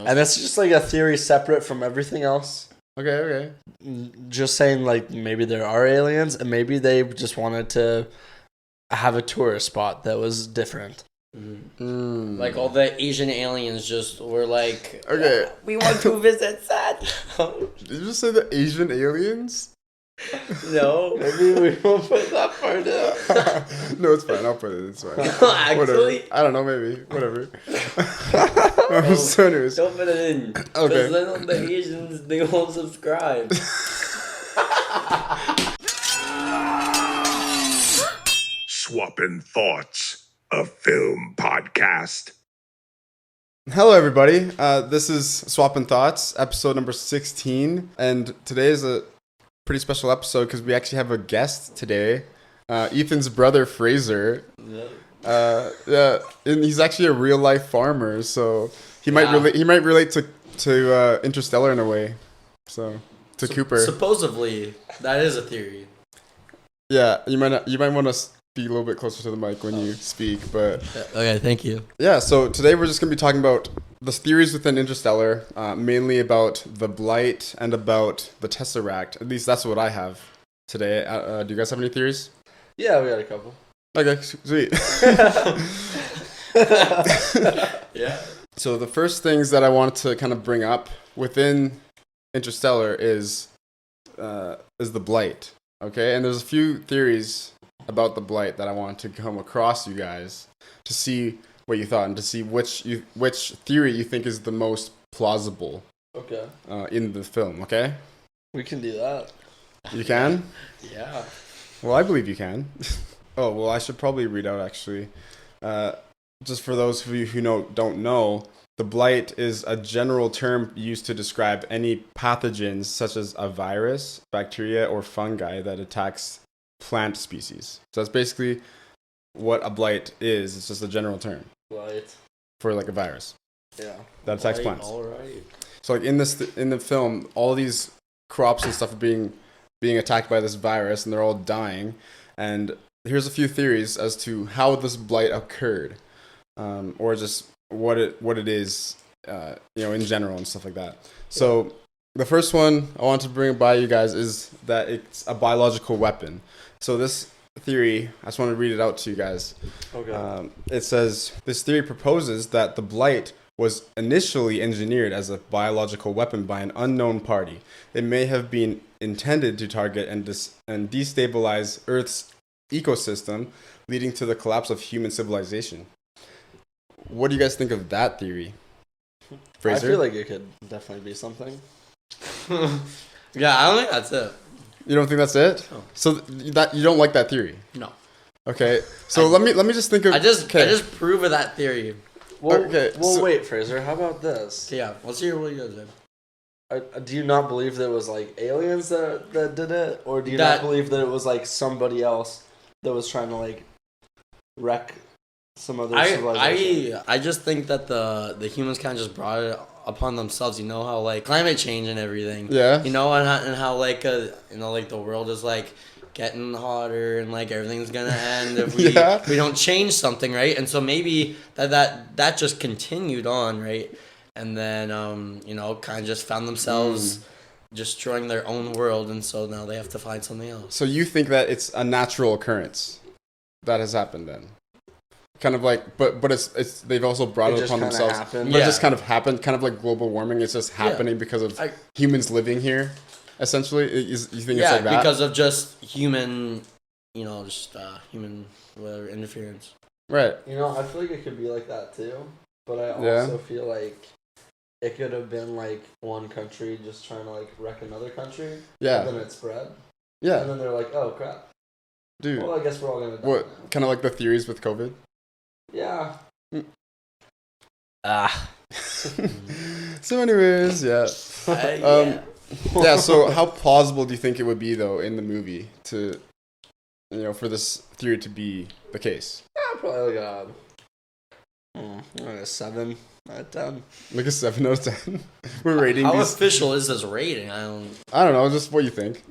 And that's just like a theory separate from everything else. Okay. Just saying, like, maybe there are aliens, and maybe they just wanted to have a tourist spot that was different. Like all the Asian aliens just were like, Okay. we want to visit that. Did you just say the Asian aliens? No. Maybe we won't put that part in. No, it's fine. I'll put it. It's fine. Actually? Whatever. I don't know. Maybe. Whatever. So anyways. Don't put it in. Okay. Because then the Asians, they won't subscribe. Swappin' Thoughts, a film podcast. Hello, everybody. This is Swappin' Thoughts, episode number 16. And today is a pretty special episode because we actually have a guest today. Ethan's brother, Frazer. Yeah, and he's actually a real life farmer, so he might relate to Interstellar in a way. So to Cooper. Supposedly, that is a theory. Yeah, you might want to be a little bit closer to the mic when you speak, but Okay, thank you. yeah. So today we're just gonna be talking about the theories within Interstellar, mainly about the Blight and about the Tesseract. At least that's what I have today. Do you guys have any theories? Yeah, we got a couple. Okay, sweet. Yeah. So the first things that I wanted to kind of bring up within Interstellar is the Blight. Okay, and there's a few theories about the Blight that I wanted to come across you guys to see what you thought and to see which theory you think is the most plausible. Okay. In the film. Okay, We can do that. you can. Yeah. Well, I believe you can. Oh well, I should probably read out actually. Just for those of you who don't know, the Blight is a general term used to describe any pathogens such as a virus, bacteria, or fungi that attacks plant species. So that's basically what a Blight is. It's just a general term Blight. for like a virus Yeah. that attacks plants. All right. So like in the film, all these crops and stuff are being attacked by this virus, and they're all dying. And here's a few theories as to how this Blight occurred, or just what it is, in general and stuff like that. So the first one I want to bring by you guys is that it's a biological weapon. So this theory, I just want to read it out to you guys. Okay. It says, this theory proposes that the Blight was initially engineered as a biological weapon by an unknown party. It may have been intended to target and destabilize Earth's ecosystem, leading to the collapse of human civilization. What do you guys think of that theory, Frazer? I feel like it could definitely be something. Yeah, I don't think that's it. You don't think that's it? No. So that you don't like that theory? No. Okay. So let me just think of. I just prove of that theory. Well, Okay, well, so- wait, Fraser. How about this? So yeah, let's hear what you guys say. Do you not believe there was like aliens that did it, or do you That- not believe that it was like somebody else that was trying to like wreck some other civilization? I just think that the humans kind of just brought it upon themselves. You know how like climate change and everything. Yeah. You know and how like like the world is like getting hotter and like everything's gonna end if we Yeah. we don't change something, right? And so maybe that just continued on, right? And then kind of just found themselves destroying their own world, and so now they have to find something else. So you think that it's a natural occurrence that has happened then? Kind of like, but it's they've also brought it just upon kinda themselves. happened. But it Yeah. just kind of happened, kind of like global warming. It's just happening because of humans living here, essentially. You think it's like that? Because of just human, human whatever interference. Right. I feel like it could be like that too, but I Yeah. also feel like it could have been like one country just trying to like wreck another country. Yeah. And then it spread. And Yeah. then they're like, oh crap. Dude. Well, I guess we're all gonna die. What? now. Kind of like the theories with COVID? Yeah. So anyways, yeah. Yeah, so how plausible do you think it would be, though, in the movie to, for this theory to be the case? Probably like a 7 out of 10. Like a 7 out of 10? We're rating How these. official is this rating? I don't I don't know, just what you think.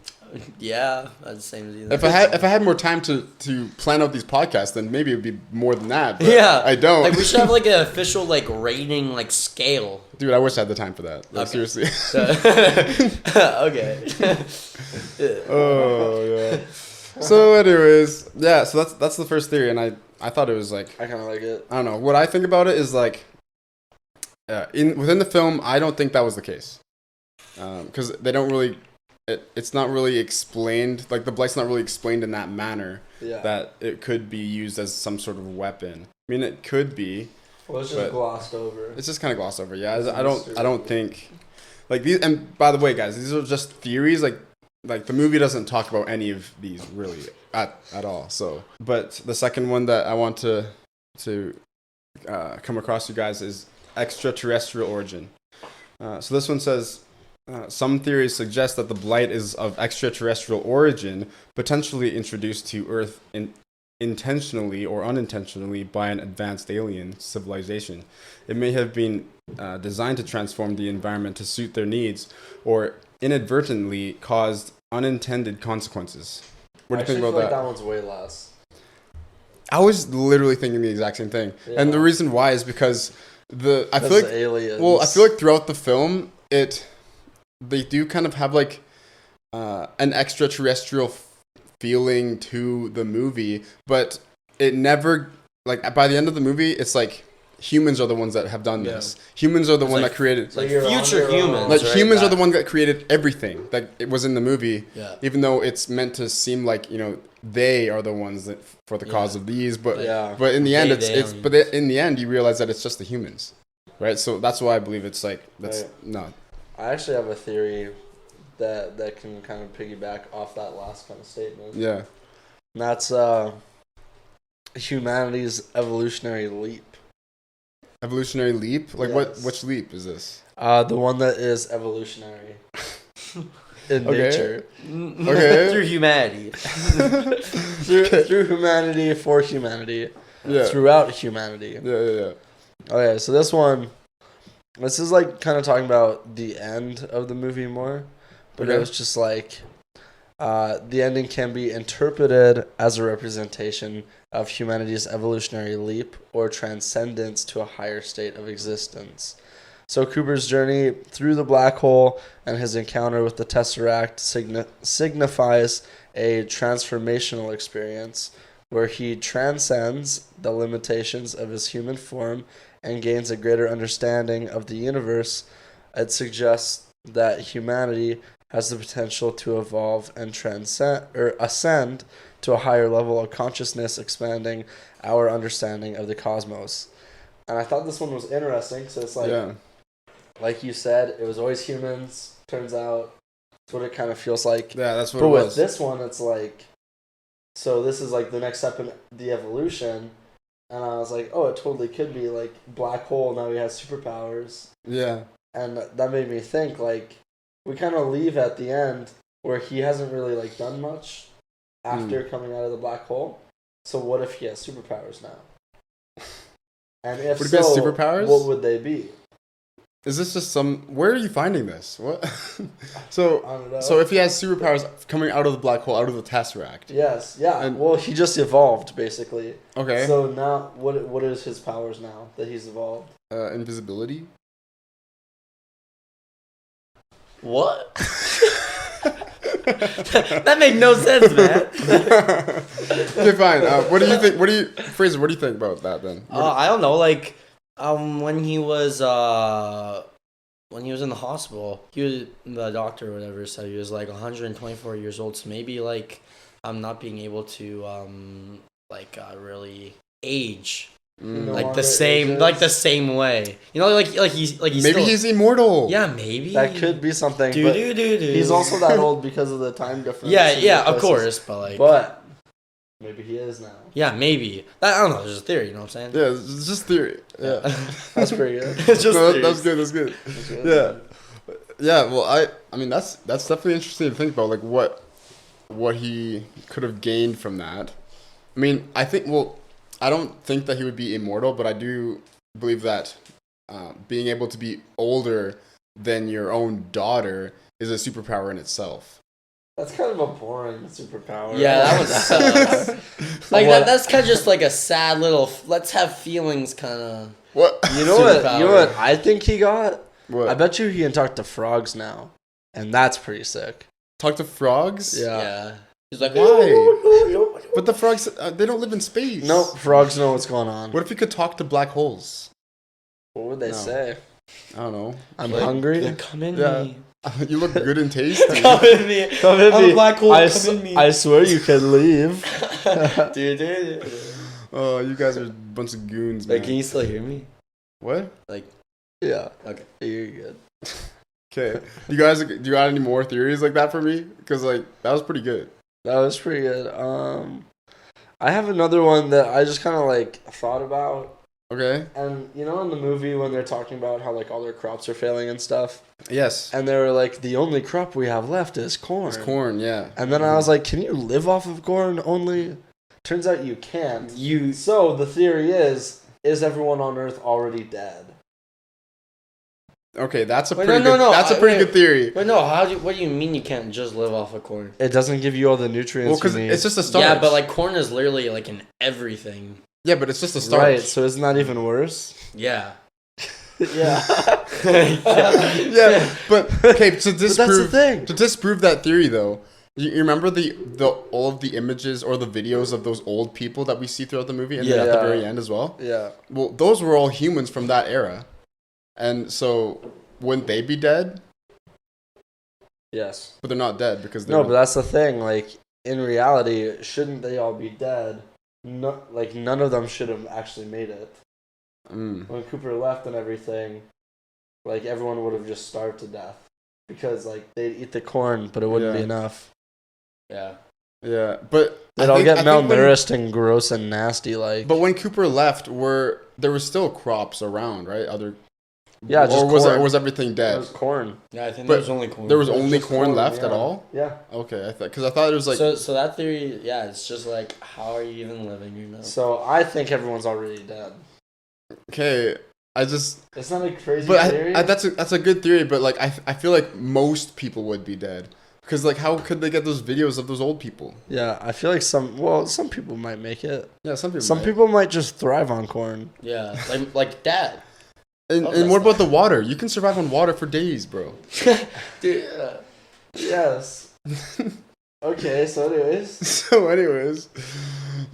Yeah, that's the same as you. If I had more time to plan out these podcasts, then maybe it would be more than that. But Yeah, I don't. Like we should have like an official like rating like scale. Dude, I wish I had the time for that. Like, Okay. seriously. Okay. Oh yeah. So, anyways, yeah. So that's the first theory, and I thought it was like, I kind of like it. I don't know. What I think about it is like, within the film, I don't think that was the case, because they don't really. It's not really explained. Like the Blight's not really explained in that manner. Yeah. That it could be used as some sort of weapon. I mean, it could be. Well, it's just glossed over. It's just kind of glossed over. Yeah, I don't think like these. And by the way, guys, these are just theories. Like the movie doesn't talk about any of these really at all. So, but the second one that I want to come across you guys is Extraterrestrial Origin. So this one says. Some theories suggest that the Blight is of extraterrestrial origin, potentially introduced to Earth intentionally or unintentionally by an advanced alien civilization. It may have been designed to transform the environment to suit their needs, or inadvertently caused unintended consequences. What do you think about that? That one's way less. I was literally thinking the exact same thing, and the reason why is because I feel like aliens. Well, I feel like throughout the film they do kind of have like an extraterrestrial feeling to the movie, but it never, like by the end of the movie, it's like humans are the ones that have done this. Humans are the one that created like future humans. Like right? humans are the one that created everything that it was in the movie. Yeah. Even though it's meant to seem like they are the ones that for the cause of these, but in the end in the end you realize that it's just the humans, right? So that's why I believe it's like no. I actually have a theory that can kind of piggyback off that last kind of statement. Yeah. And that's Humanities Evolutionary Leap. Evolutionary leap? Like Yes. which leap is this? The one that is evolutionary in nature. Okay. Through humanity. through humanity, for humanity. Yeah. Throughout humanity. Yeah. Okay, so this is like kind of talking about the end of the movie more, but it was just like the ending can be interpreted as a representation of humanity's evolutionary leap or transcendence to a higher state of existence. So Cooper's journey through the black hole and his encounter with the Tesseract signifies a transformational experience where he transcends the limitations of his human form and gains a greater understanding of the universe. It suggests that humanity has the potential to evolve and transcend or ascend to a higher level of consciousness, expanding our understanding of the cosmos. And I thought this one was interesting. So it's like you said, it was always humans. Turns out that's what it kind of feels like. Yeah, that's what but it was. with this one, it's like, so this is like the next step in the evolution. And I was like, oh, it totally could be like black hole. Now he has superpowers. Yeah. And that made me think, like, we kind of leave at the end where he hasn't really like done much after coming out of the black hole. So what if he has superpowers now? And if he has superpowers? What would they be? Is this just where are you finding this? What? So I don't know. So if he has superpowers coming out of the black hole, out of the Tesseract. Yes, yeah. And, well, he just evolved basically. Okay. So now, what is his powers now that he's evolved? Invisibility. What? That made no sense, man. Okay, fine. What do you think? Frazer, what do you think about that then? I don't know. Like, when he was in the hospital, the doctor or whatever said he was like 124 years old. So maybe like not being able to really age. Like the same way, like he's maybe still, he's immortal. Yeah, maybe that could be something. But he's also that old because of the time difference. Yeah, of course, but maybe he is now. Yeah, maybe. I don't know. There's a theory. You know what I'm saying? Yeah, it's just theory. Yeah, that's pretty good. It's just that's good. That's good. Yeah. Well, I mean that's definitely interesting to think about. Like what he could have gained from that. I mean, I don't think that he would be immortal, but I do believe that being able to be older than your own daughter is a superpower in itself. That's kind of a boring superpower. Yeah, that one sucks. Like that's kind of just like a sad little. Let's have feelings, kind of. What? You know what? Superpower. You know what I think he got? What? I bet you he can talk to frogs now, and that's pretty sick. Talk to frogs? Yeah. He's like, Why? But the frogs, they don't live in space. No, frogs know what's going on. What if you could talk to black holes? What would they No. say? I don't know. I'm Like, hungry. Come in Yeah. me. You look good and tasty. Come in me. Come in I'm me. a black hole. I, Come in me. I swear you can leave. Dude. Oh, you guys are a bunch of goons, man. Like, can you still hear me? What? Like, Yeah. okay. You're good. Okay. Do you got any more theories like that for me? Because, like, that was pretty good. That was pretty good. I have another one that I just kind of like thought about. Okay. And you know in the movie when they're talking about how like all their crops are failing and stuff? Yes. And they were like, the only crop we have left is corn. It's corn, yeah. And then I was like, can you live off of corn only? Turns out you can't. So the theory is everyone on Earth already dead? Okay, that's a Wait, pretty no, good. no, That's a pretty wait. good theory. But no, what do you mean you can't just live off of corn? It doesn't give you all the Well, nutrients because you need. it's just a starch. Yeah, but like corn is literally like in everything. Yeah, but it's just a starch. Right, so isn't that even worse? Yeah. Yeah. Yeah, but okay. To But that's the disprove thing. to disprove that theory, though, you remember the all of the images or the videos of those old people that we see throughout the movie, and then at the Yeah. very end as well. Yeah. Well, those were all humans from that era, and so wouldn't they be dead? Yes. But they're not dead because they're No, but that's the thing. Like, in reality, shouldn't they all be dead? No, like, none of them should have actually made it. When Cooper left and everything, like, everyone would have just starved to death. Because, like, they'd eat the corn, but it wouldn't be Yeah. enough. Yeah. yeah. But They'd all get malnourished and gross and nasty, like. But when Cooper left, there were still crops around, right? Yeah, just or was corn. or was everything It dead? was corn. Yeah, I think But there was only corn. There was It was only just corn left yeah. at all. Yeah. Okay, because I thought it was like so that theory, yeah, it's just like, how are you even living, you know? So I think everyone's already dead. okay. I just It's not a crazy but theory. that's a good theory, but like I feel like most people would be dead because like how could they get those videos of those old people? Yeah, I feel like some people might make it. Yeah, some people. Some might. people might just thrive on corn. Yeah, like Dad. And, Oh, and that's what about the water? You can survive on water for days, bro. Dude, Yes. Okay, so anyways. So, anyways,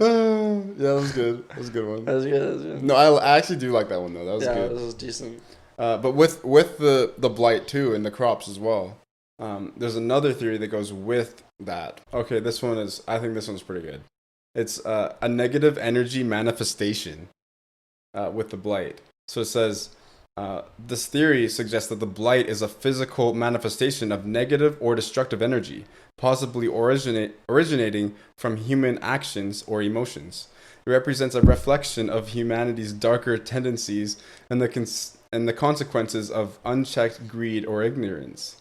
yeah, that was good. That was a good one. That was good. That was good. No, I actually do like that one though. That was Yeah, good. this was decent. But with the blight too and the crops as well. There's another theory that goes with that. Okay, I think this one's pretty good. It's a negative energy manifestation with the blight. So it says this theory suggests that the blight is a physical manifestation of negative or destructive energy, possibly originating from human actions or emotions. It represents a reflection of humanity's darker tendencies and the consequences of unchecked greed or ignorance.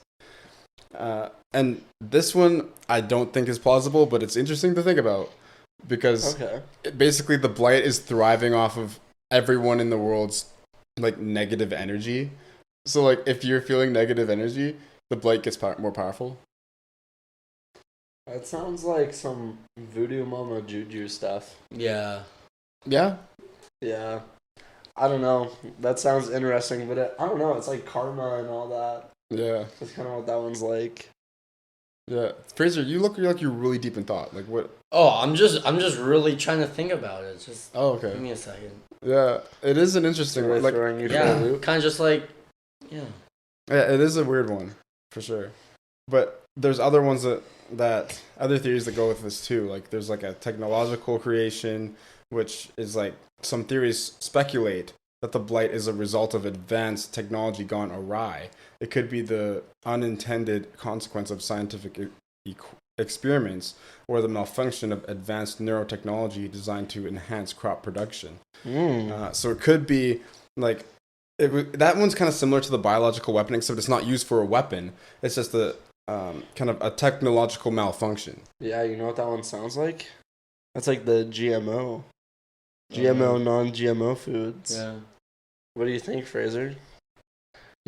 And this one I don't think is plausible, but it's interesting to think about because basically the blight is thriving off of everyone in the world's like negative energy. So like if you're feeling negative energy, the blight gets more powerful. That sounds like some voodoo mama juju stuff. yeah. Yeah. Yeah. I don't know. That sounds interesting, but I don't know. It's like karma and all that. Yeah. That's kind of what that one's like. Yeah. Frazer, you look like you're really deep in thought. Like what? Oh, I'm just really trying to think about it. Just Oh, okay. give me a second. Yeah, it is an interesting Really one. Like, throwing you for a Yeah, loop. kind of just like, yeah. yeah, it is a weird one for sure. But there's other ones that other theories that go with this too. Like there's like a technological creation, which is like some theories speculate that the blight is a result of advanced technology gone awry. It could be the unintended consequence of scientific experiments or the malfunction of advanced neurotechnology designed to enhance crop production. So it could be like that one's kind of similar to the biological weapon, except it's not used for a weapon. It's just a kind of a technological malfunction. Yeah, you know what that one sounds like? That's like the GMO. GMO, non-GMO foods. Yeah. What do you think, Fraser?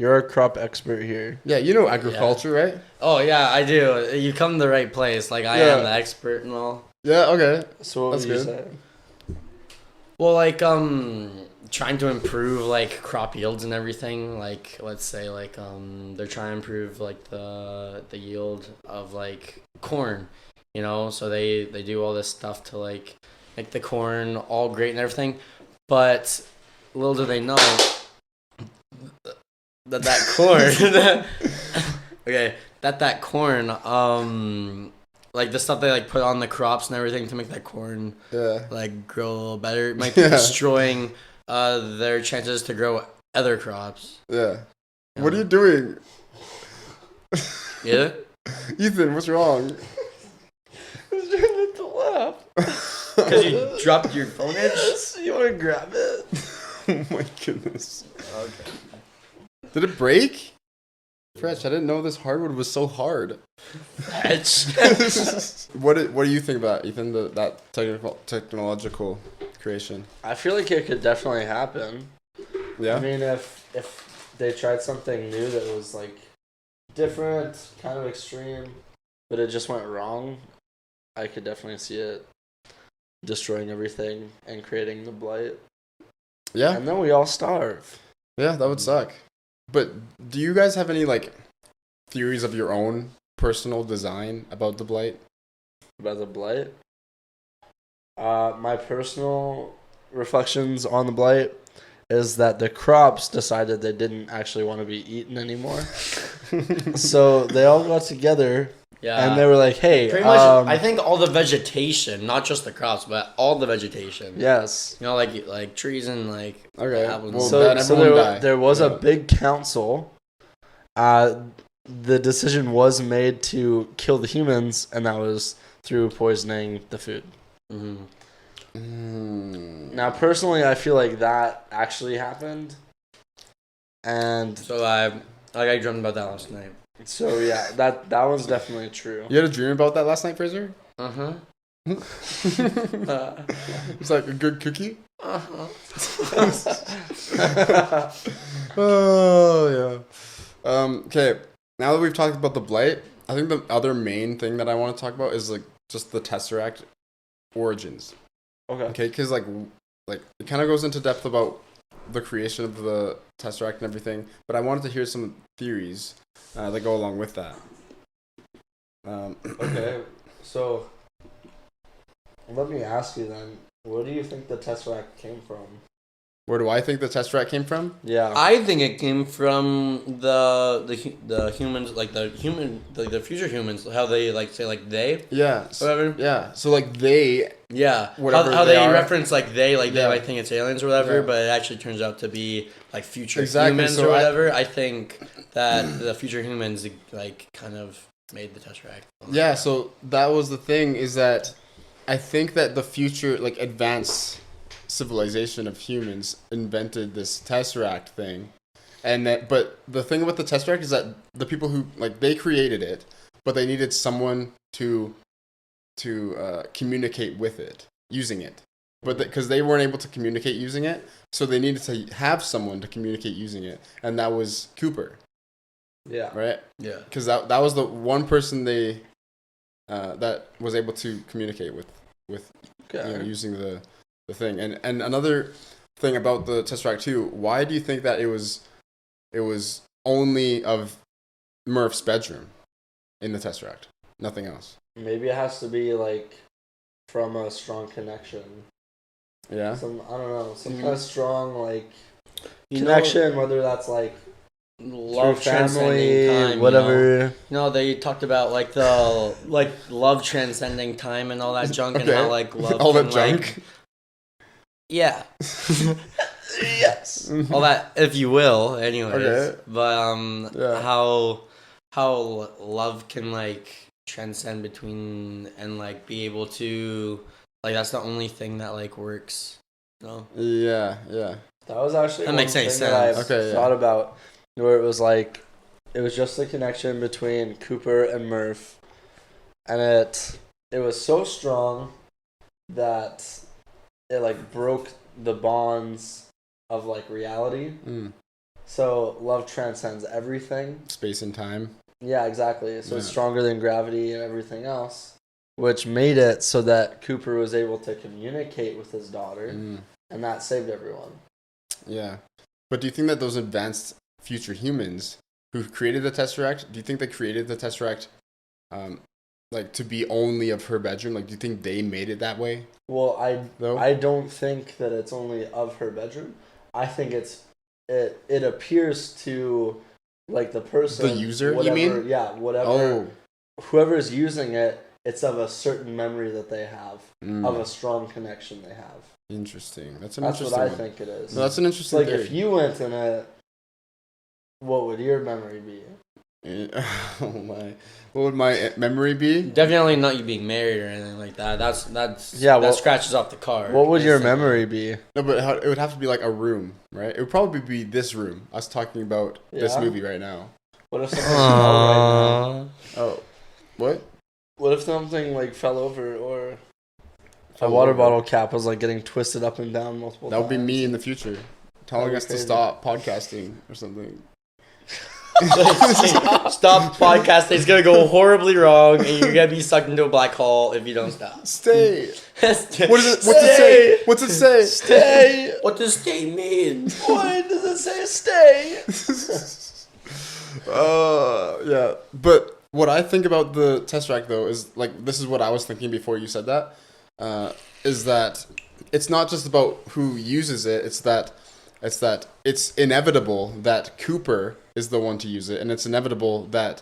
You're a crop expert here. Yeah, you know agriculture, right? Oh yeah, I do. You come to the right place. Like I am the expert and all. Yeah, okay. So what That's would you good. say? Well, like trying to improve like crop yields and everything. Like let's say like they're trying to improve like the yield of like corn, you know. So they do all this stuff to like make the corn all great and everything. But little do they know that corn okay, that corn like the stuff they like put on the crops and everything to make that corn like grow a little better. It might be destroying their chances to grow other crops. Yeah. What are you doing? Yeah? Ethan, what's wrong? I was trying to laugh. Because you dropped your phone edge? You want to grab it? Oh my goodness. Okay. Did it break? Fresh, I didn't know this hardwood was so hard. Edge. What do you think about Ethan? That technological creation? I feel like it could definitely happen. Yeah. I mean, if they tried something new that was like different, kind of extreme, but it just went wrong, I could definitely see it destroying everything and creating the blight. Yeah. And then we all starve. Yeah, that would suck. But do you guys have any like theories of your own personal design about the blight? About the blight? My personal reflections on the blight is that the crops decided they didn't actually want to be eaten anymore. So they all got together and they were like, hey, pretty much I think all the vegetation, not just the crops, but all the vegetation. Yes. You know, like trees and like apples. Well, so there was a big council. The decision was made to kill the humans, and that was through poisoning the food. Mm-hmm. Now, personally, I feel like that actually happened. And so I dreamt about that last night. So yeah, that one's definitely true. You had a dream about that last night, Frazer? Uh-huh. It's like a good cookie? Uh-huh. Oh, yeah. Okay, now that we've talked about the blight, I think the other main thing that I want to talk about is like just the Tesseract origins. Okay, because like it kind of goes into depth about the creation of the Tesseract and everything, but I wanted to hear some theories that go along with that. Okay, so let me ask you then, where do you think the Tesseract came from? Where do I think the Tesseract came from? Yeah, I think it came from the humans, like the future humans, how they like say like they. Yeah. Whatever. Yeah. So like they. Yeah. Whatever how they they are. Reference like they Yeah. might think it's aliens or whatever, Yeah. but it actually turns out to be like future Exactly, humans so or whatever. I think that the future humans like kind of made the Tesseract. Yeah. So that was the thing, is that I think that the future, like advanced civilization of humans, invented this Tesseract thing, but the thing with the Tesseract is that the people who they created it, but they needed someone to communicate with it using it, but because they weren't able to communicate using it, so they needed to have someone to communicate using it, and that was Cooper. Yeah. Right. Yeah. Because that was the one person they that was able to communicate with using the thing. And another thing about the Tesseract too, why do you think that it was only of Murph's bedroom in the Tesseract, nothing else? Maybe it has to be like from a strong connection. Yeah. I don't know, some kind of strong connection, whether that's like love through transcending family, time, whatever. They talked about love transcending time and all that junk, and how love all can, that junk. Yeah. Yes. All that, if you will, anyways. Okay. But Yeah. how love can transcend between and be able to that's the only thing that works. No. Yeah. That was actually That makes any thing that sense. I thought about, where it was it was just the connection between Cooper and Murph, and it was so strong that it broke the bonds of reality, So love transcends everything. Space and time. Yeah, exactly. So it's Yeah. stronger than gravity and everything else, which made it so that Cooper was able to communicate with his daughter, and that saved everyone. Yeah. But do you think that those advanced future humans who created the Tesseract, do you think they created the Tesseract like to be only of her bedroom? Like, do you think they made it that way? Well, Though? I don't think that it's only of her bedroom. I think it appears to like the person, The user, whatever, you mean? Yeah, whatever. Oh. Whoever is using it, it's of a certain memory that they have, of a strong connection they have. Interesting. That's That's interesting what I one. think it is. No, that's an interesting Like theory. if you went in it, what would your memory be? Oh my. What would my memory be? Definitely not you being married or anything like that. That well, scratches off the card. What would your Instantly. memory be? No, but it would have to be like a room, right? It would probably be this room. Us talking about this Yeah? movie right now. What if something fell right now? Oh. What? What if something like fell over or a Fell water over. bottle cap was like getting twisted up and down multiple That would be times? me in the future. Telling That'd be us to crazy. stop podcasting or something. Stop podcasting. It's gonna go horribly wrong, and you're gonna be sucked into a black hole if you don't stop. Stay. What is it? What's it Stay. say? What's it say? Stay! What does stay mean? Why does it say stay? Yeah. But what I think about the Tesseract though is like this is what I was thinking before you said that. Is that it's not just about who uses it. It's that it's inevitable that Cooper is the one to use it, and it's inevitable that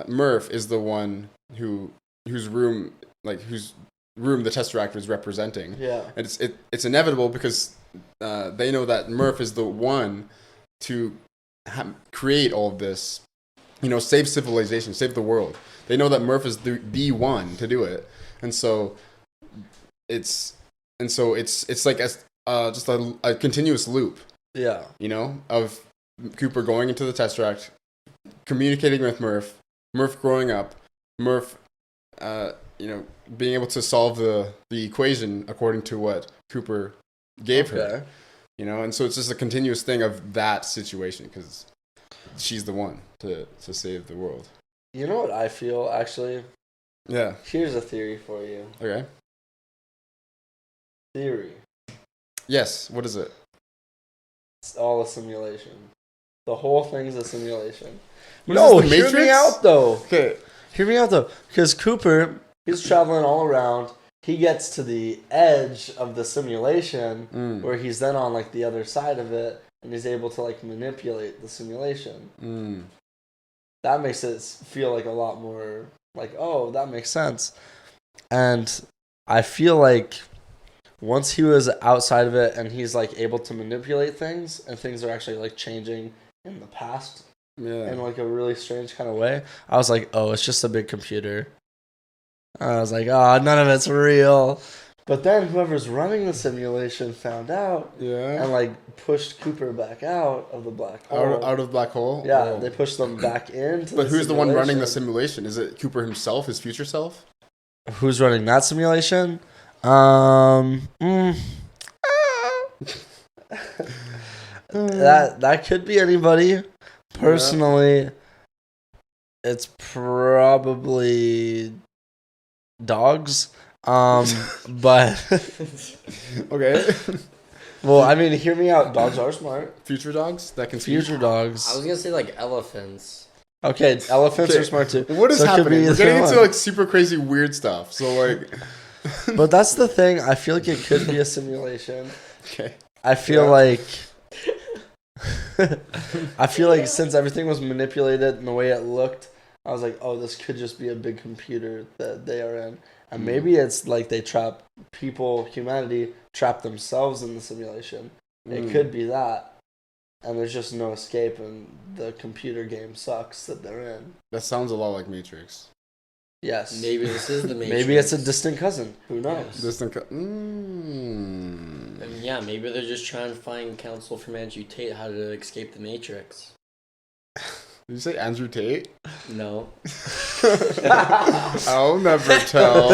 Murph is the one whose room the Tesseract is representing. Yeah. And it's inevitable because they know that Murph is the one to create all of this, save civilization, save the world. They know that Murph is the one to do it, and so it's like just a continuous loop, Yeah. of Cooper going into the Tesseract, communicating with Murph growing up, Murph, being able to solve the equation according to what Cooper gave her, and so it's just a continuous thing of that situation because she's the one to save the world. You know what I feel, actually? Yeah. Here's a theory for you. Okay. Theory. Yes. What is it? It's all a simulation. The whole thing's a simulation. What is No, this, the hear me Matrix? out, though. Okay. Hear me out, though. Because Cooper, he's traveling all around. He gets to the edge of the simulation where he's then on, like, the other side of it, and he's able to, like, manipulate the simulation. That makes it feel like a lot more, like, oh, that makes sense. And I feel like once he was outside of it and he's, like, able to manipulate things, and things are actually, like, changing in the past in, like, a really strange kind of way, I was like, oh, it's just a big computer. I was like, oh, none of it's real. But then whoever's running the simulation found out and, like, pushed Cooper back out of the black hole. Out of black hole. Yeah, Oh. they pushed them back into But the who's the one running the simulation. simulation? Is it Cooper himself, his future self? Who's running that simulation? That could be anybody. Personally, it's probably dogs. But Okay. well, I mean, hear me out. Dogs are smart. Future dogs that can speak? Future dogs. I was gonna say like elephants. Okay, elephants Okay, are smart too. What is So it could happening? be We're either getting into one. like super crazy weird stuff. So like, But that's the thing. I feel like it could be a simulation. okay. I feel Yeah. like I feel like since everything was manipulated and the way it looked, I was like, oh, this could just be a big computer that they are in. And maybe it's like they trap humanity trap themselves in the simulation. It could be that. And there's just no escape and the computer game sucks that they're in. That sounds a lot like Matrix. Yes. Maybe this is the Matrix. Maybe it's a distant cousin. Who knows? And yeah, maybe they're just trying to find counsel from Andrew Tate how to escape the Matrix. Did you say Andrew Tate? No. I'll never tell.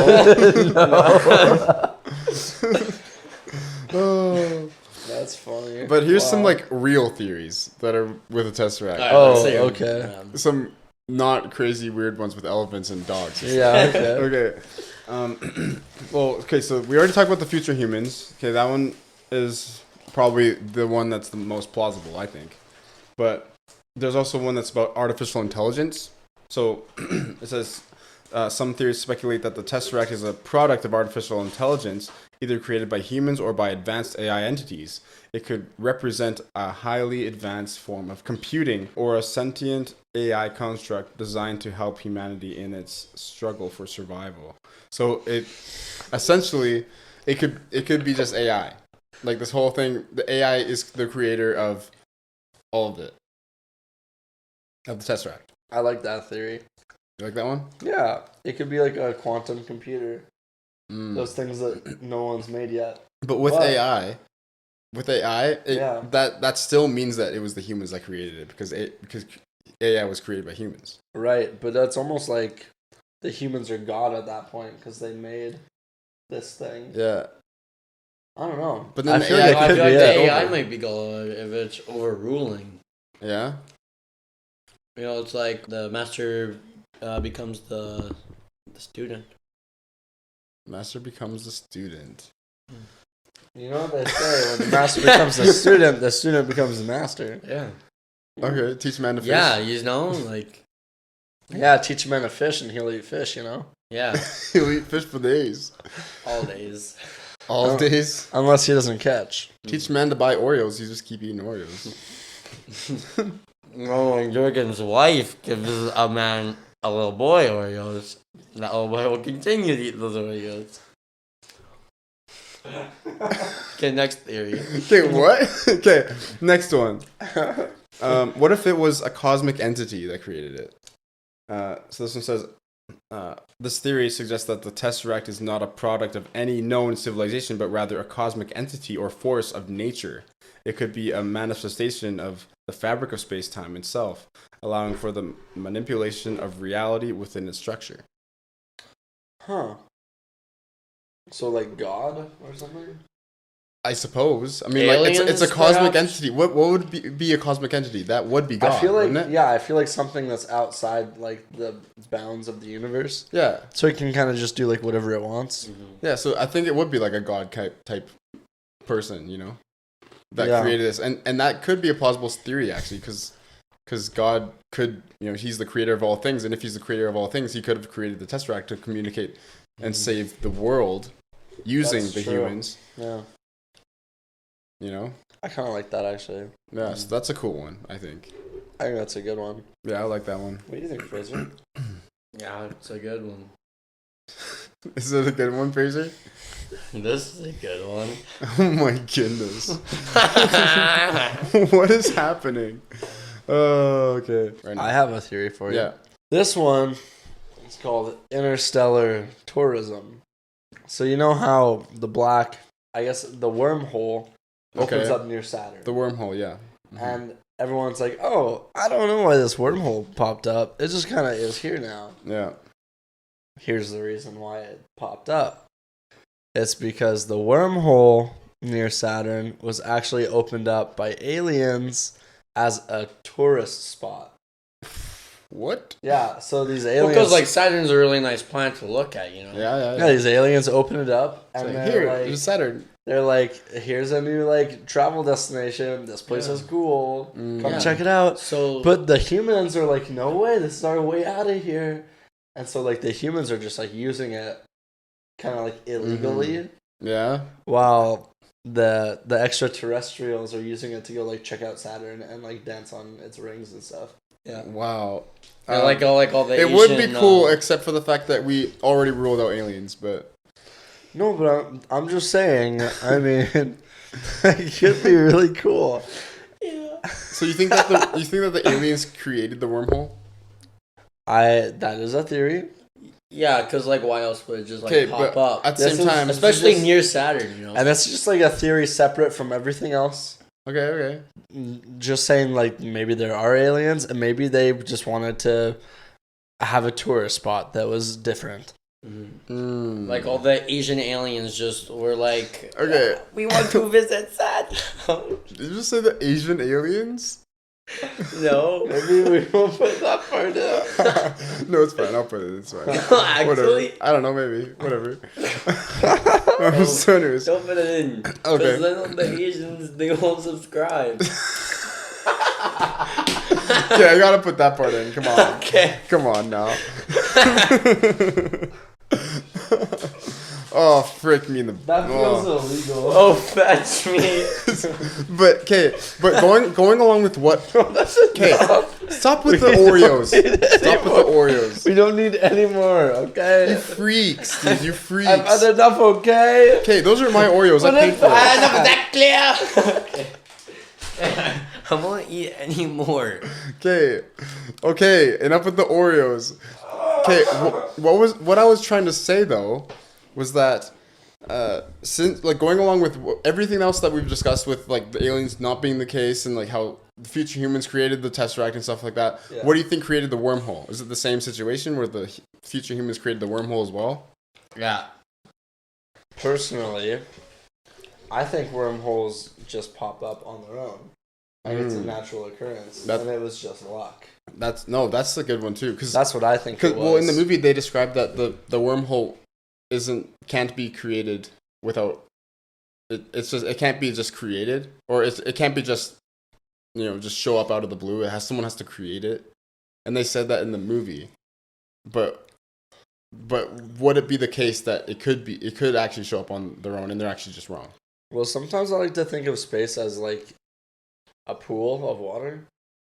Oh. That's That's funny. But here's some like real theories that are with the Tesseract. Alright, Oh, let's see. okay. Some not crazy weird ones with elephants and dogs. Yeah, okay. Okay. Well, okay, so we already talked about the future humans. Okay, that one is probably the one that's the most plausible, I think. But there's also one that's about artificial intelligence. So it says some theories speculate that the Tesseract is a product of artificial intelligence, either created by humans or by advanced AI entities. It could represent a highly advanced form of computing or a sentient AI construct designed to help humanity in its struggle for survival. So it essentially it could be just AI. Like this whole thing, the AI is the creator of all of it. Of the Tesseract. I like that theory. You like that one? Yeah, it could be like a quantum computer. Mm. Those things that no one's made yet. But with But- AI, Yeah. that still means that it was the humans that created it because AI was created by humans. Right, but that's almost like the humans are God at that point because they made this thing. Yeah. I don't know. But then I the feel AI like I it feel could like be the it. AI might be God if it's overruling. Yeah. You know, it's like the master becomes the student. Master becomes the student. You know what they say? When the master becomes the student becomes the master. Yeah. Okay, teach man to fish. Yeah, you know, like, Yeah, teach a man to fish and he'll eat fish, you know? yeah, He'll eat fish for days. all days. All Oh. days. Unless he doesn't catch. Teach man to buy Oreos, you just keep eating Oreos. Oh, and Jurgen's wife gives a man a little boy Oreos. That little boy will continue to eat those Oreos. Okay, next theory. Okay, what? Okay, next one. What if it was a cosmic entity that created it? So this one says, this theory suggests that the Tesseract is not a product of any known civilization, but rather a cosmic entity or force of nature. It could be a manifestation of the fabric of space-time itself, allowing for the manipulation of reality within its structure. Huh. So like God or something? I suppose. I mean, like it's a Aliens, cosmic perhaps? entity. What would be a cosmic entity? That would be God, I feel like wouldn't it? yeah, I feel like something that's outside like the bounds of the universe. Yeah. So it can kind of just do like whatever it wants. Yeah, so I think it would be like a God type person, you know, that Yeah. created this, and that could be a plausible theory actually, because God could, you know, he's the creator of all things, and if he's the creator of all things, he could have created the Tesseract to communicate and save the world using That's the true. humans, Yeah. you know. I kind of like that actually. Yeah, so that's a cool one, I think. I think that's a good one. Yeah, I like that one. What do you think, Fraser? Yeah, it's a good one. Is it a good one, Fraser? This is a good one. Oh my goodness. What is happening? Oh, okay. Right I have a theory for you. yeah. This one is called Interstellar Tourism. So you know how the black, I guess the wormhole opens Okay. up near Saturn. The wormhole, yeah. Mhm. And everyone's like, oh, I don't know why this wormhole popped up. It just kind of is here now. Yeah. Here's the reason why it popped up. It's because the wormhole near Saturn was actually opened up by aliens as a tourist spot. What? Yeah, so these Well, aliens... because like Saturn's a really nice planet to look at, you know. Yeah. Yeah, these aliens open it up, It's and like, they're here, like, there's Saturn. they're like, here's a new like travel destination. This place Yeah. is cool. Mm. Come Yeah. check it out. So, But the humans are like, no way, this is our way out of here. And so like the humans are just like using it kind of like illegally, Yeah. while the extraterrestrials are using it to go like check out Saturn and like dance on its rings and stuff. Yeah. Wow. yeah, like all the it would be Asian, cool, except for the fact that we already ruled out aliens. But No, but I'm just saying. I mean, it could be really cool. so you think that the aliens created the wormhole? That is a theory. yeah, because like why else would it just like Okay, pop but up? at the This same is- time, Especially just- near Saturn, you know. And that's just like a theory separate from everything else. okay. Just saying, like, maybe there are aliens and maybe they just wanted to have a tourist spot that was different. Like all the Asian aliens just were like, Okay. we want to visit Sad. Did you just say the Asian aliens? No. Maybe we won't put that part in. No, it's fine. I'll put it. It's fine. Actually, Whatever. I don't know. Maybe. Whatever. So anyways. don't put it in. Okay. Because then the Asians, they won't subscribe. Okay, I gotta put that part in. Come on. Okay. Come on now. Oh, frick me in the. That feels illegal. Oh, fetch me. But okay, but going along with what? Okay, stop with the Oreos. Stop with the Oreos. We don't need any more, You okay? freaks, dude. You freaks. I've had enough, okay? Okay, those are my Oreos. I paid for Ah, it. enough of that clear. Okay. I won't eat any more. Okay, enough with the Oreos. Okay, what I was trying to say though was that since like going along with everything else that we've discussed with like the aliens not being the case and like how the future humans created the Tesseract and stuff like that, what do you think created the wormhole? Is it the same situation where the future humans created the wormhole as well? Yeah. Personally, I think wormholes just pop up on their own. Like it's a natural occurrence, and it was just luck. That's a good one too, cause That's what I think it was. well, in the movie they described that the wormhole can't be created without it can't be just created, or it can't be just just show up out of the blue. Someone has to create it, and they said that in the movie, but would it be the case that it could actually show up on their own and they're actually just wrong? Well, sometimes I like to think of space as like a pool of water.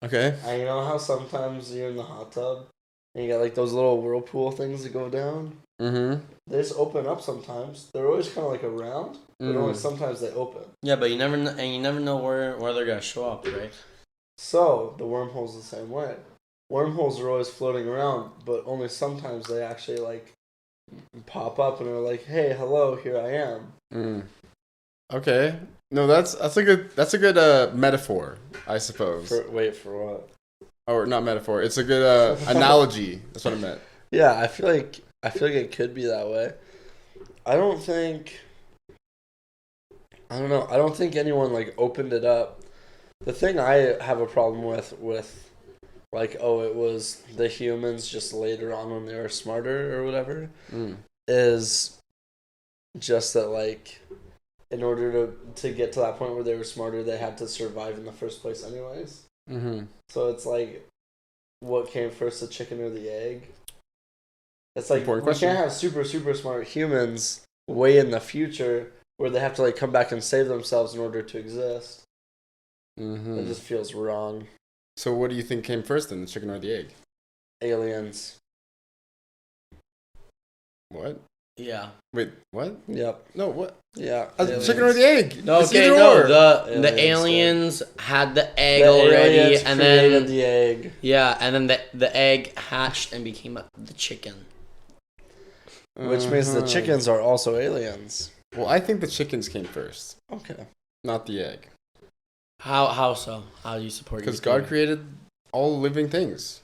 Okay. And you know how sometimes you're in the hot tub and you got like those little whirlpool things that go down? Mm-hmm. They just open up sometimes. They're always kind of like around, but only sometimes they open. Yeah, but you never know where they're gonna show up, right? So the wormhole's the same way. Wormholes are always floating around, but only sometimes they actually like pop up and are like, "Hey, hello, here I am." Mm. Okay. No, that's a good metaphor, I suppose. For what? Or not metaphor. It's a good analogy. That's what I meant. Yeah, I feel like it could be that way. I don't know. I don't think anyone like opened it up. The thing I have a problem with like, oh, it was the humans just later on when they were smarter or whatever, is just that like in order to get to that point where they were smarter, they had to survive in the first place anyways. Mm-hmm. So it's like, what came first, the chicken or the egg? It's like, Important we question. can't have super, super smart humans way in the future where they have to like come back and save themselves in order to exist. Mm-hmm. It just feels wrong. So what do you think came first then, the chicken or the egg? Aliens. What? Yeah. Wait, what? Yep. No, what? Yeah. The chicken or the egg? No, It's okay, either no. or. The aliens had the egg The already, aliens and created then the egg. yeah, and then the egg hatched and became the chicken. Which means the Uh-huh. chickens are also aliens. Well, I think the chickens came first, Okay. not the egg. How so? How do you support? Because your God created all living things.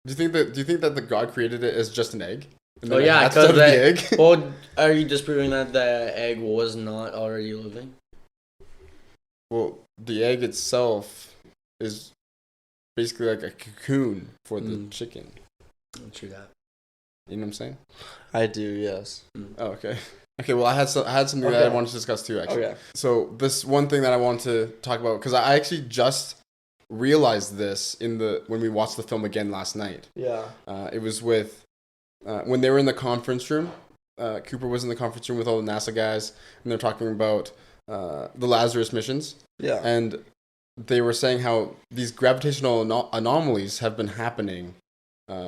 Do you think that the God created it as just an egg? And Oh then it yeah, hatched out of because the egg. well, are you disproving that the egg was not already living? Well, the egg itself is basically like a cocoon for the chicken. True that. You know what I'm saying? I do, yes. Oh, okay. Okay, well, I had something that I Okay. wanted to discuss too, actually. Okay. So this one thing that I want to talk about, because I actually just realized this when we watched the film again last night. Yeah. It was with when they were in the conference room. Cooper was in the conference room with all the NASA guys, and they're talking about the Lazarus missions. Yeah. And they were saying how these gravitational anomalies have been happening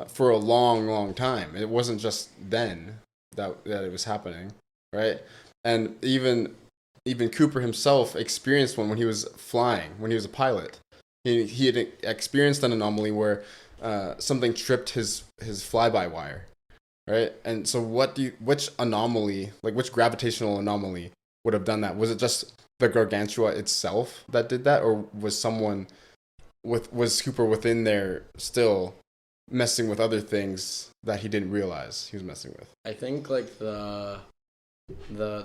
for a long, long time. It wasn't just then that it was happening, right? And even Cooper himself experienced one when he was flying, when he was a pilot. He had experienced an anomaly where something tripped his flyby wire, right? And so which anomaly, like which gravitational anomaly would have done that? Was it just the Gargantua itself that did that, or was Cooper within there still messing with other things that he didn't realize he was messing with. I think like the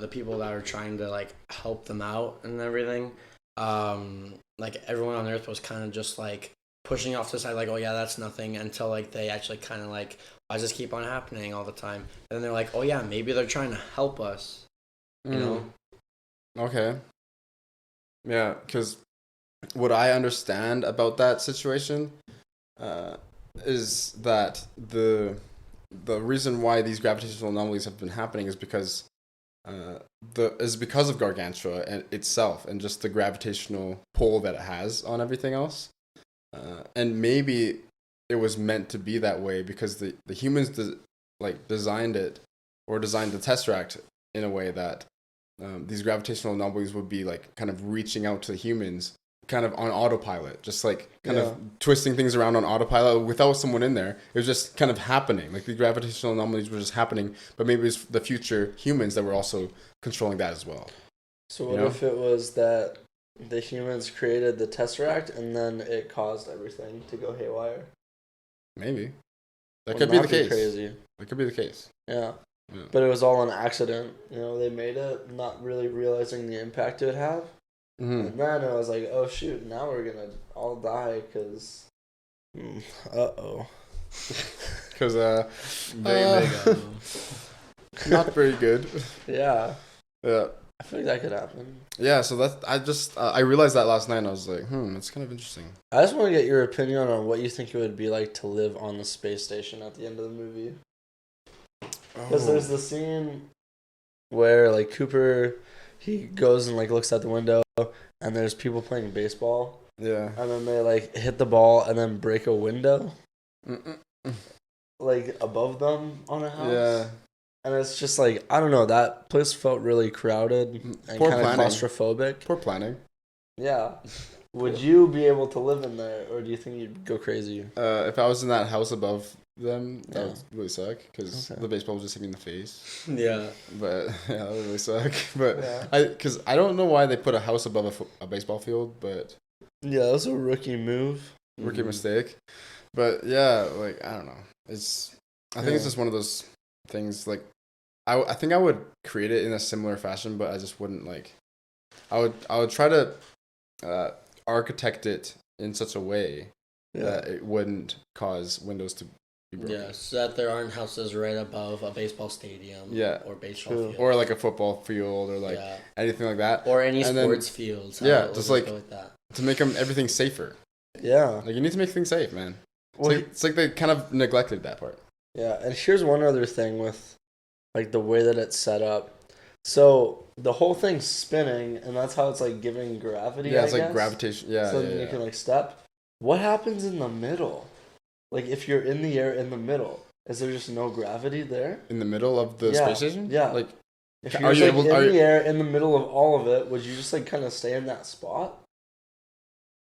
people that are trying to like help them out and everything, like everyone on Earth was kind of just like pushing off to the side, like, oh yeah, that's nothing, until like they actually kind of like, why does this keep on happening all the time? And then they're like, oh yeah, maybe they're trying to help us, you know? Okay. Yeah, because what I understand about that situation is that the reason why these gravitational anomalies have been happening is because of Gargantua and itself, and just the gravitational pull that it has on everything else. And maybe it was meant to be that way because the humans designed it, or designed the Tesseract in a way that these gravitational anomalies would be like kind of reaching out to the humans kind of on autopilot, just like kind of twisting things around on autopilot without someone in there. It was just kind of happening. Like the gravitational anomalies were just happening, but maybe it's the future humans that were also controlling that as well. So what if it was that the humans created the Tesseract and then it caused everything to go haywire? Maybe. That could be the case. Crazy. That could be the case. Yeah. But it was all an accident. You know, they made it not really realizing the impact it would have. Mm-hmm. And then I was like, oh shoot, now we're gonna all die because because very big not very good. Yeah I feel like that could happen. Yeah, so that I realized that last night, and I was like, that's kind of interesting. I just want to get your opinion on what you think it would be like to live on the space station at the end of the movie. Because there's the scene where like Cooper, he goes and like looks out the window, and there's people playing baseball. Yeah. And then they like hit the ball and then break a window, like above them on a house. Yeah. And it's just like, I don't know, that place felt really crowded and kind of claustrophobic. Poor planning. Yeah. Would you be able to live in there, or do you think you'd go crazy? If I was in that house above them, that would really suck, because the baseball was just hitting the face. Yeah. But, yeah, that would really suck. But, because I don't know why they put a house above a baseball field, but... Yeah, that was a rookie move. Rookie mistake. But, yeah, like, I don't know. I think it's just one of those things, like, I think I would create it in a similar fashion, but I just wouldn't, like... I would try to architect it in such a way that it wouldn't cause windows to be broken. Yeah, so that there aren't houses right above a baseball stadium. Or baseball field. Or like a football field, or like anything like that. Or any sports fields. Just like that. To make everything safer. Yeah. Like, you need to make things safe, man. It's like they kind of neglected that part. Yeah, and here's one other thing with like the way that it's set up. So the whole thing's spinning, and that's how it's like giving gravity. Yeah, it's like gravitation. Yeah. So then you can like step. What happens in the middle? Like if you're in the air in the middle, is there just no gravity there? In the middle of the space station? Yeah. Like, if you're in the air in the middle of all of it, would you just like kind of stay in that spot?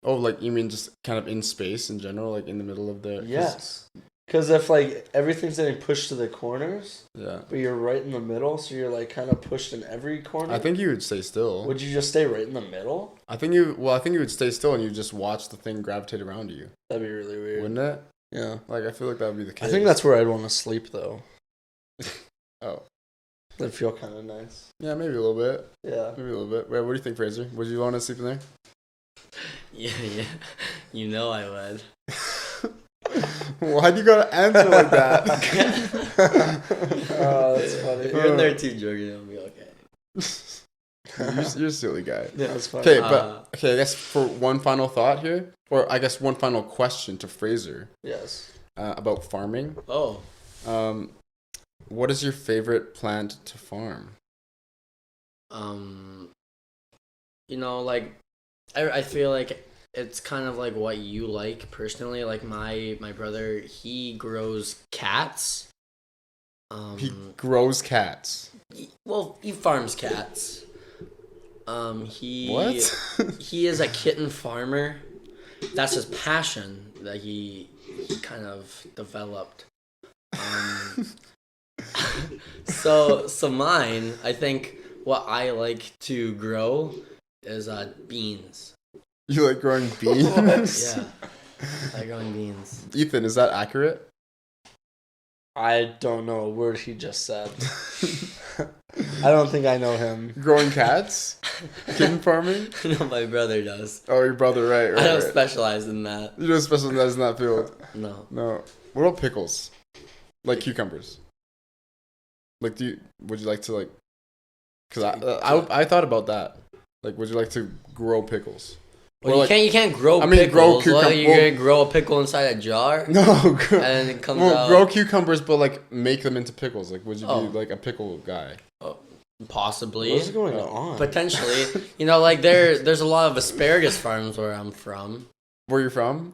Oh, like you mean just kind of in space in general, like in the middle of the... Yes. Because if like everything's getting pushed to the corners, but you're right in the middle, so you're like kind of pushed in every corner. I think you would stay still. Would you just stay right in the middle? I think you would stay still and you just watch the thing gravitate around you. That'd be really weird. Wouldn't it? Yeah. Like, I feel like that would be the case. I think that's where I'd want to sleep though. Oh. That'd feel kind of nice. Yeah, maybe a little bit. Yeah. Maybe a little bit. Wait, what do you think, Frazer? Would you want to sleep in there? Yeah. You know I would. Why do you gotta answer like that? Oh, that's funny. If you're in there too, Jordan, it'll be okay. You're a silly guy. Yeah, that's funny. Okay, I guess for one final thought here, or I guess one final question to Frazer. Yes. About farming. Oh. What is your favorite plant to farm? You know, like, I feel like it's kind of like what you like personally. Like my brother, he grows cats. He grows cats. He farms cats. What? He is a kitten farmer. That's his passion that he kind of developed. So mine, I think what I like to grow is beans. You like growing beans? Yeah. Like growing beans. Ethan, is that accurate? I don't know a word he just said. I don't think I know him. Growing cats? Kitten farming? No, my brother does. Oh, your brother, right. I don't specialize in that. You don't specialize in that field. No. No. What about pickles? Like cucumbers? Like, would you like to, like... Because I thought about that. Like, would you like to grow pickles? Well, you can't grow pickles. Grow you're going to grow a pickle inside a jar? No. And it comes out... grow cucumbers, but, like, make them into pickles. Like, would you be, like, a pickle guy? Oh, possibly. What's going on? Potentially. You know, like, there's a lot of asparagus farms where I'm from. Where you from?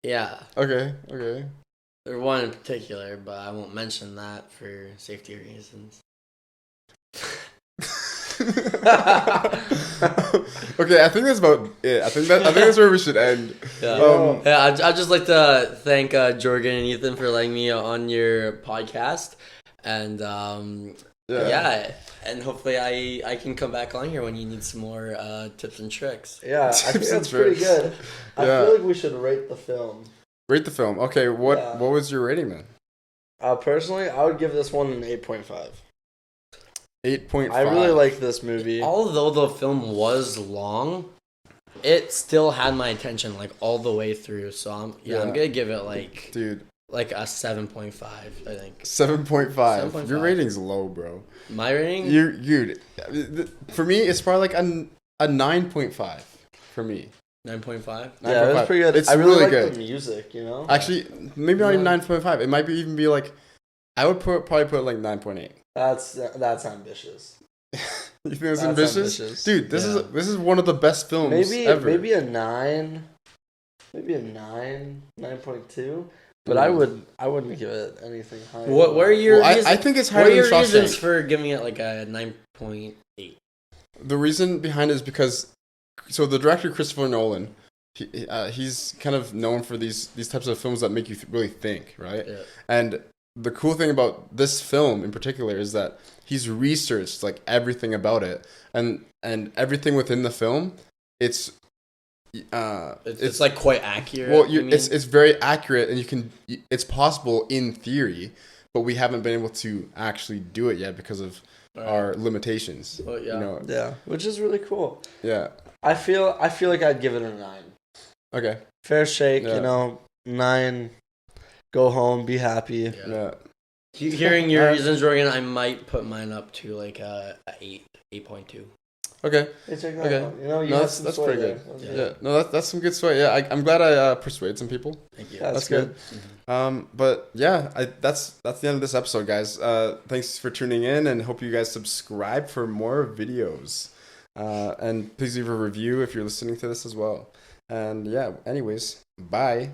Yeah. Okay. There's one in particular, but I won't mention that for safety reasons. Okay, I think that's about it. I think that's where we should end. Yeah, I'd just like to thank Jorgen and Ethan for letting me on your podcast, and and hopefully I can come back on here when you need some more tips and tricks. Yeah, I think that's pretty good. I feel like we should rate the film. Rate the film. Okay, what was your rating then? Personally, I would give this one an 8.5. 8.5. I really like this movie. Although the film was long, it still had my attention like all the way through. So I'm gonna give it like a 7.5. I think 7.5. Your rating's low, bro. My rating? Dude. For me, it's probably like a 9.5 for me. 9.5. Yeah, it's pretty good. It's I really like good. The music, you know. Actually, maybe not even 9.5. It might even be like, I would probably put like 9.8. That's ambitious. You think that's ambitious? Dude, this is one of the best films ever. Maybe a 9. Maybe a 9.2. But I wouldn't give it anything higher. What are your reasons? I think it's higher than Shawshank. What are your reasons for giving it like a 9.8? The reason behind it is because the director Christopher Nolan, he's kind of known for these types of films that make you really think, right? Yeah. And the cool thing about this film in particular is that he's researched like everything about it, and everything within the film, it's like quite accurate. Well, it's very accurate, and it's possible in theory, but we haven't been able to actually do it yet because of our limitations. Well, yeah. You know? Yeah, which is really cool. Yeah. I feel like I'd give it a 9. Okay. Fair shake, 9. Go home, be happy. Yeah. Hearing your reasons, Jorgen, I might put mine up to like a 8.2. Okay. Okay. You know, that's pretty good. Yeah. No, that's some good sway. Yeah, I'm glad I persuaded some people. Thank you. That's good. But yeah, that's the end of this episode, guys. Thanks for tuning in, and hope you guys subscribe for more videos. And please leave a review if you're listening to this as well. And yeah, anyways, bye.